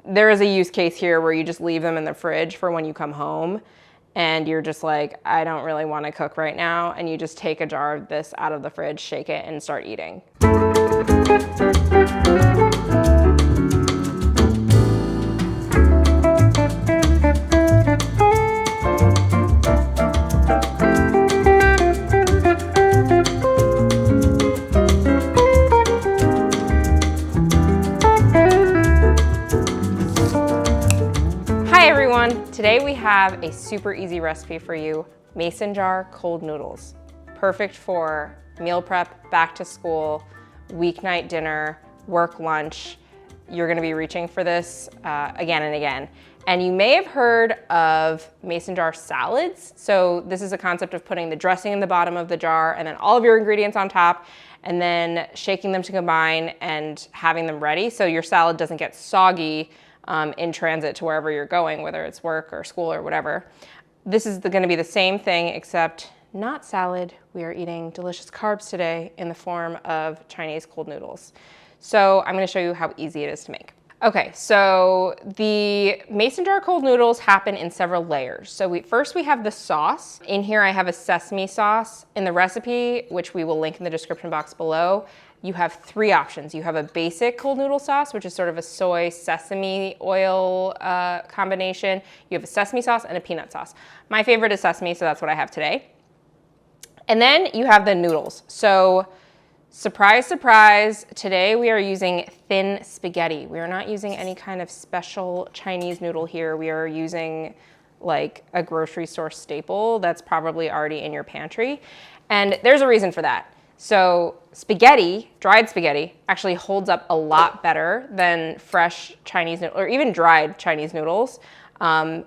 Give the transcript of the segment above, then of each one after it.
there is a use case here where you just leave them in the fridge for when you come home and you're just like, I don't really want to cook right now. And you just take a jar of this out of the fridge, shake it, and start eating. Today we have a super easy recipe for you, mason jar cold noodles. Perfect for meal prep, back to school, weeknight dinner, work lunch. You're gonna be reaching for this again and again. And you may have heard of mason jar salads. So this is a concept of putting the dressing in the bottom of the jar and then all of your ingredients on top and then shaking them to combine and having them ready so your salad doesn't get soggy in transit to wherever you're going, whether it's work or school or whatever. This is going to be the same thing, except not salad. We are eating delicious carbs today in the form of Chinese cold noodles. So I'm going to show you how easy it is to make. Okay, so the mason jar cold noodles happen in several layers. So first we have the sauce. In here I have a sesame sauce. In the recipe, which we will link in the description box below, you have three options. You have a basic cold noodle sauce, which is sort of a soy sesame oil combination. You have a sesame sauce and a peanut sauce. My favorite is sesame, so that's what I have today. And then you have the noodles. So surprise, surprise, today we are using thin spaghetti. We are not using any kind of special Chinese noodle here. We are using like a grocery store staple that's probably already in your pantry. And there's a reason for that. So spaghetti, dried spaghetti, actually holds up a lot better than fresh Chinese noodles, or even dried Chinese noodles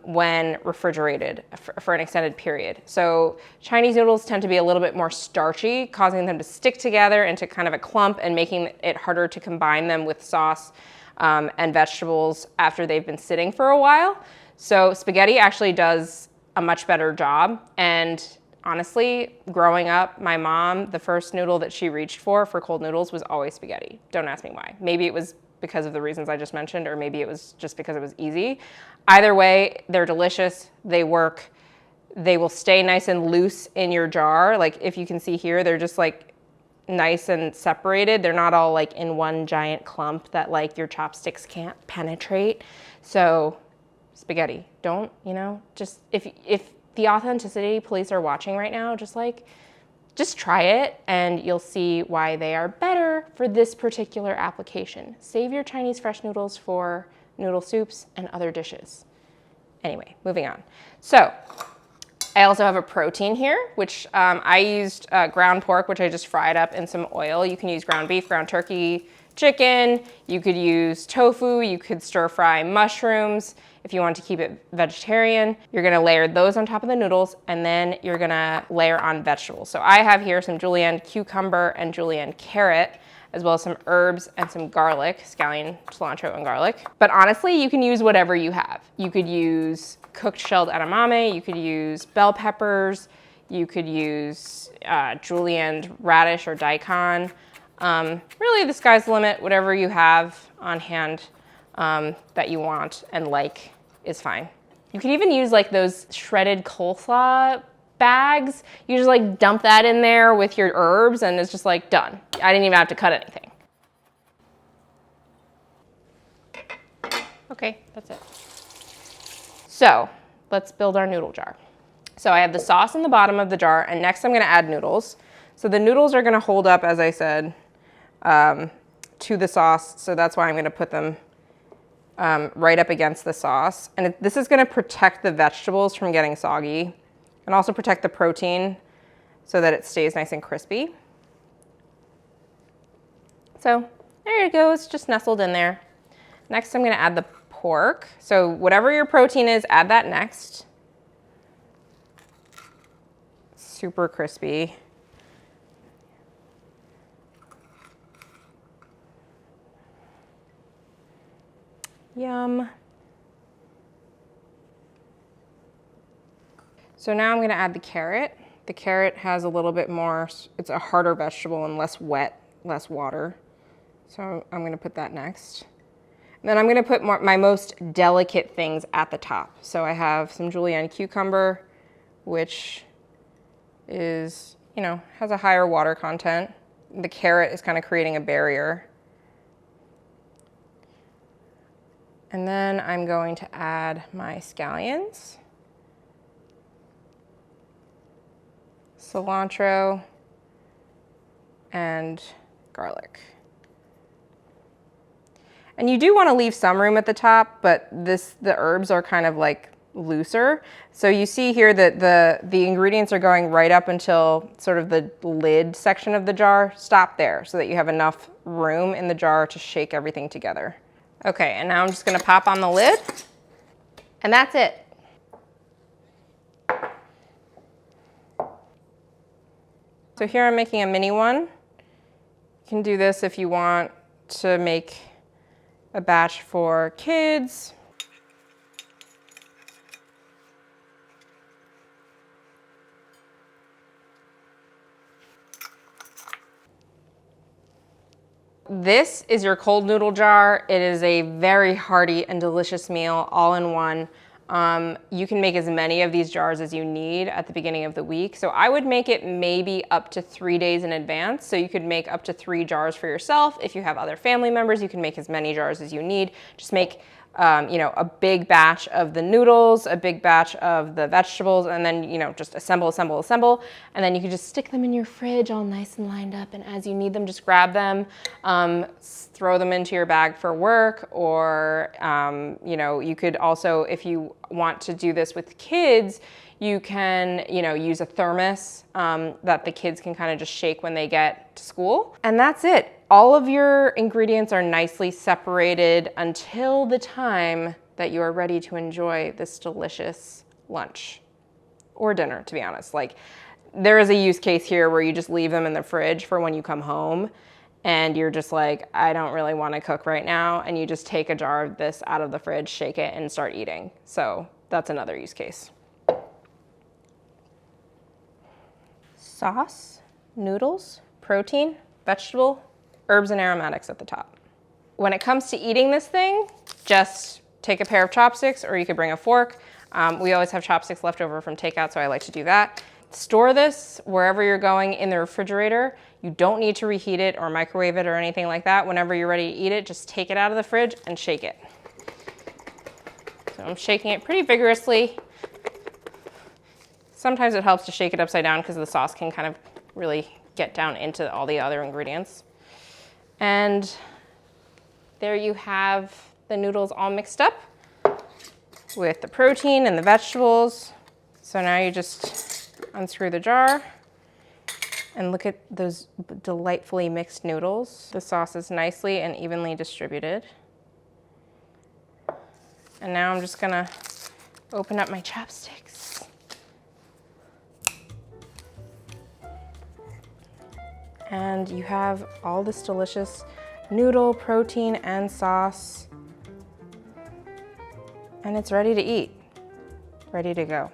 when refrigerated for an extended period. So Chinese noodles tend to be a little bit more starchy, causing them to stick together into kind of a clump and making it harder to combine them with sauce and vegetables after they've been sitting for a while. So spaghetti actually does a much better job. And honestly, growing up, my mom, the first noodle that she reached for cold noodles was always spaghetti. Don't ask me why. Maybe it was because of the reasons I just mentioned, or maybe it was just because it was easy. Either way, they're delicious, they work, they will stay nice and loose in your jar. Like if you can see here, they're just like nice and separated. They're not all like in one giant clump that like your chopsticks can't penetrate. So spaghetti, don't, just if the authenticity police are watching right now, just try it and you'll see why they are better for this particular application. Save your Chinese fresh noodles for noodle soups and other dishes. Anyway, moving on. So I also have a protein here, which I used ground pork, which I just fried up in some oil. You can use ground beef, ground turkey, chicken. You could use tofu. You could stir fry mushrooms. If you want to keep it vegetarian, you're gonna layer those on top of the noodles and then you're gonna layer on vegetables. So I have here some julienne cucumber and julienne carrot, as well as some herbs and some garlic, scallion, cilantro, and garlic. But honestly, you can use whatever you have. You could use cooked shelled edamame, you could use bell peppers, you could use julienne radish or daikon. Really, the sky's the limit. Whatever you have on hand that you want and like is fine. You can even use like those shredded coleslaw bags. You just like dump that in there with your herbs and it's just like done. I didn't even have to cut anything. Okay, that's it. So let's build our noodle jar. So I have the sauce in the bottom of the jar and next I'm gonna add noodles. So the noodles are gonna hold up, as I said, to the sauce. So that's why I'm gonna put them right up against the sauce. And this is gonna protect the vegetables from getting soggy and also protect the protein so that it stays nice and crispy. So there it goes, just nestled in there. Next, I'm gonna add the pork. So whatever your protein is, add that next. Super crispy. Yum. So now I'm gonna add the carrot. The carrot has a little bit more, it's a harder vegetable and less wet, less water. So I'm gonna put that next. And then I'm gonna put my most delicate things at the top. So I have some julienne cucumber, which is, you know, has a higher water content. The carrot is kind of creating a barrier. And then I'm going to add my scallions, cilantro, and garlic. And you do want to leave some room at the top, but the herbs are kind of like looser. So you see here that the ingredients are going right up until sort of the lid section of the jar. Stop there so that you have enough room in the jar to shake everything together. Okay, and now I'm just gonna pop on the lid, and that's it. So here I'm making a mini one. You can do this if you want to make a batch for kids. This is your cold noodle jar. It is a very hearty and delicious meal, all in one. You can make as many of these jars as you need at the beginning of the week. So I would make it maybe up to 3 days in advance. So you could make up to 3 jars for yourself. If you have other family members, you can make as many jars as you need. Just make you know, a big batch of the noodles, a big batch of the vegetables, and then, you know, just assemble, assemble, assemble. And then you can just stick them in your fridge all nice and lined up. And as you need them, just grab them, throw them into your bag for work. Or, you know, you could also, if you want to do this with kids, you can, you know, use a thermos that the kids can kind of just shake when they get to school. And that's it. All of your ingredients are nicely separated until the time that you are ready to enjoy this delicious lunch or dinner, to be honest. Like, there is a use case here where you just leave them in the fridge for when you come home and you're just like, I don't really want to cook right now. And you just take a jar of this out of the fridge, shake it, and start eating. So that's another use case. Sauce, noodles, protein, vegetable, herbs and aromatics at the top. When it comes to eating this thing, just take a pair of chopsticks, or you could bring a fork. We always have chopsticks left over from takeout, so I like to do that. Store this wherever you're going in the refrigerator. You don't need to reheat it or microwave it or anything like that. Whenever you're ready to eat it, just take it out of the fridge and shake it. So I'm shaking it pretty vigorously. Sometimes it helps to shake it upside down because the sauce can kind of really get down into all the other ingredients. And there you have the noodles all mixed up with the protein and the vegetables. So now you just unscrew the jar and look at those delightfully mixed noodles. The sauce is nicely and evenly distributed. And now I'm just gonna open up my chopsticks. And you have all this delicious noodle, protein, and sauce. And it's ready to eat, ready to go.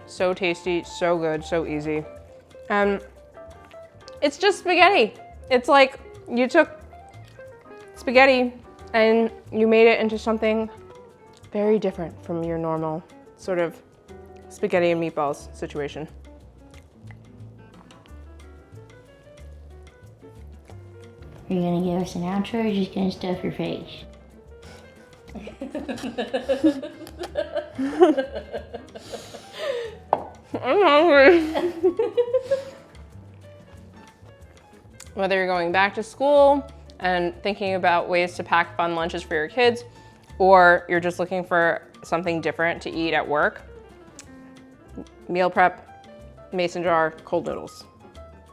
So tasty, so good, so easy. It's just spaghetti. It's like you took spaghetti and you made it into something very different from your normal sort of spaghetti and meatballs situation. Are you gonna give us an outro or are you just gonna stuff your face? I'm hungry. Whether you're going back to school and thinking about ways to pack fun lunches for your kids, or you're just looking for something different to eat at work, meal prep, mason jar, cold noodles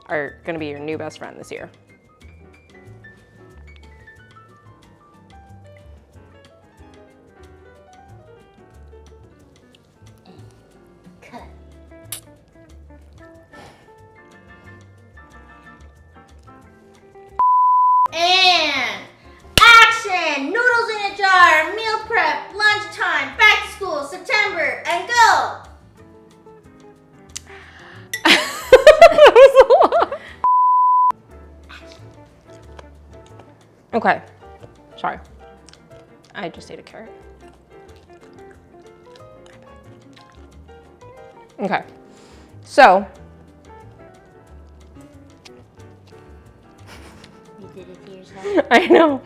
are gonna be your new best friend this year. Cut. And action! Noodles in a jar, meal prep, lunchtime, back to school, September Okay, sorry. I just ate a carrot. Okay, so. You did it to yourself. I know.